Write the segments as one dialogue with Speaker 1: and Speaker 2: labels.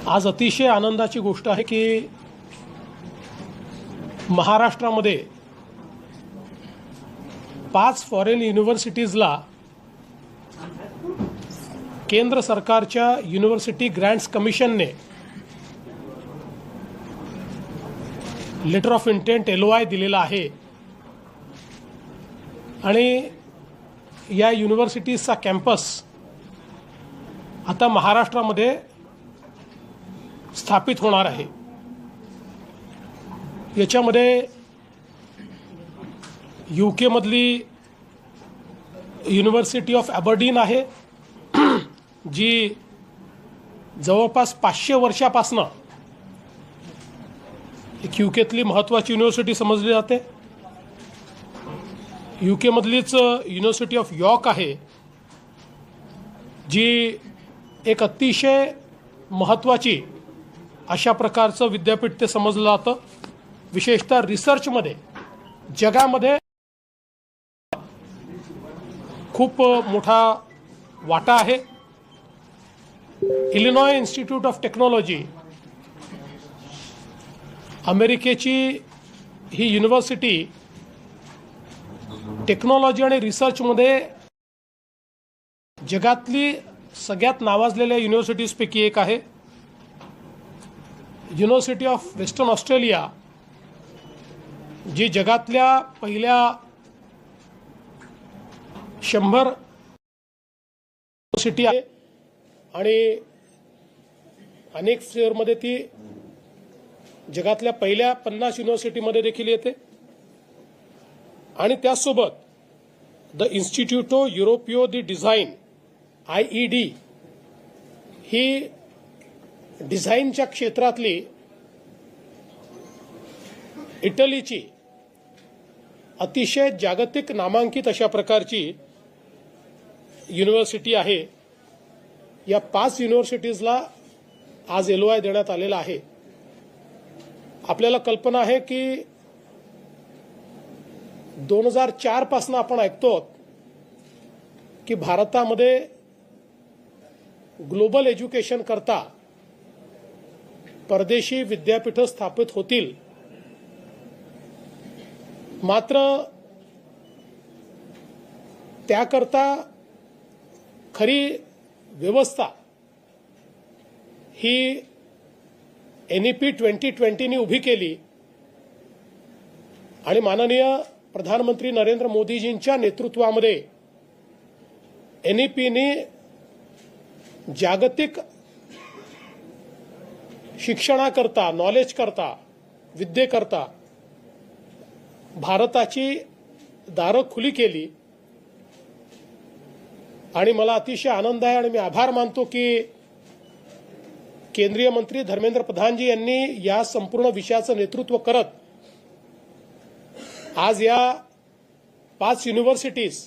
Speaker 1: आज अतिशय आनंदाची गोष्ट आहे की महाराष्ट्रामध्ये 5 फॉरेन युनिव्हर्सिटीजला केंद्र सरकारच्या युनिव्हर्सिटी ग्रँट्स कमिशनने लेटर ऑफ इंटेंट LOI दिलेला आहे आणि या युनिव्हर्सिटीजचा कॅम्पस आता महाराष्ट्रामध्ये स्थापित होणार आहे। याच्यामध्ये UK मधली युनिव्हर्सिटी ऑफ ॲबरडीन आहे जी जवळपास 500 वर्षापासून एक UKतली महत्त्वाची युनिव्हर्सिटी समजली जाते। UK मधलीच युनिव्हर्सिटी ऑफ यॉर्क आहे जी एक अतिशय महत्त्वाची अशा प्रकारचं विद्यापीठ ते समजलं जातं। विशेषतः रिसर्चमध्ये जगामध्ये खूप मोठा वाटा आहे। इलिनॉय इन्स्टिट्यूट ऑफ टेक्नॉलॉजी अमेरिकेची ही युनिव्हर्सिटी टेक्नॉलॉजी आणि रिसर्चमध्ये जगातली सगळ्यात नावाजलेल्या युनिव्हर्सिटीजपैकी एक आहे। युनिव्हर्सिटी ऑफ वेस्टर्न ऑस्ट्रेलिया जी जगातल्या पहिल्या 100 युनिव्हर्सिटी आहे आणि अनेक स्फेअरमध्ये ती जगातल्या पहिल्या 50 युनिव्हर्सिटीमध्ये देखील येते। आणि त्यासोबत द इन्स्टिट्यूटो युरोपियो दी डिझाईन IED ही डिझाईनच्या क्षेत्रातली इटलीची अतिशय जागतिक नामांकित अशा प्रकारची युनिव्हर्सिटी आहे। या 5 युनिव्हर्सिटीजला आज LOI देण्यात आलेला आहे। आपल्याला कल्पना आहे की 2004 पासून आपण ऐकतो की भारतामध्ये ग्लोबल एज्युकेशन करता परदेशी विद्यापीठं स्थापित होतील, मात्र त्याकरता खरी व्यवस्था ही NEP 2020 नी उभी केली आणि माननीय प्रधानमंत्री नरेंद्र मोदीजींच्या नेतृत्वामध्ये NEP नी जागतिक शिक्षणाकरता, नॉलेज करता, विद्येकरता भारताची दारं खुली केली। आणि मला अतिशय आनंद आहे आणि मी आभार मानतो की केंद्रीय मंत्री धर्मेंद्र प्रधानजी यांनी या संपूर्ण विषयाचं नेतृत्व करत आज या 5 युनिव्हर्सिटीज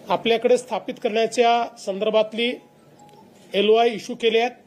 Speaker 1: आपल्याकडे स्थापित करण्याच्या संदर्भातली LOI इश्यू केले आहेत।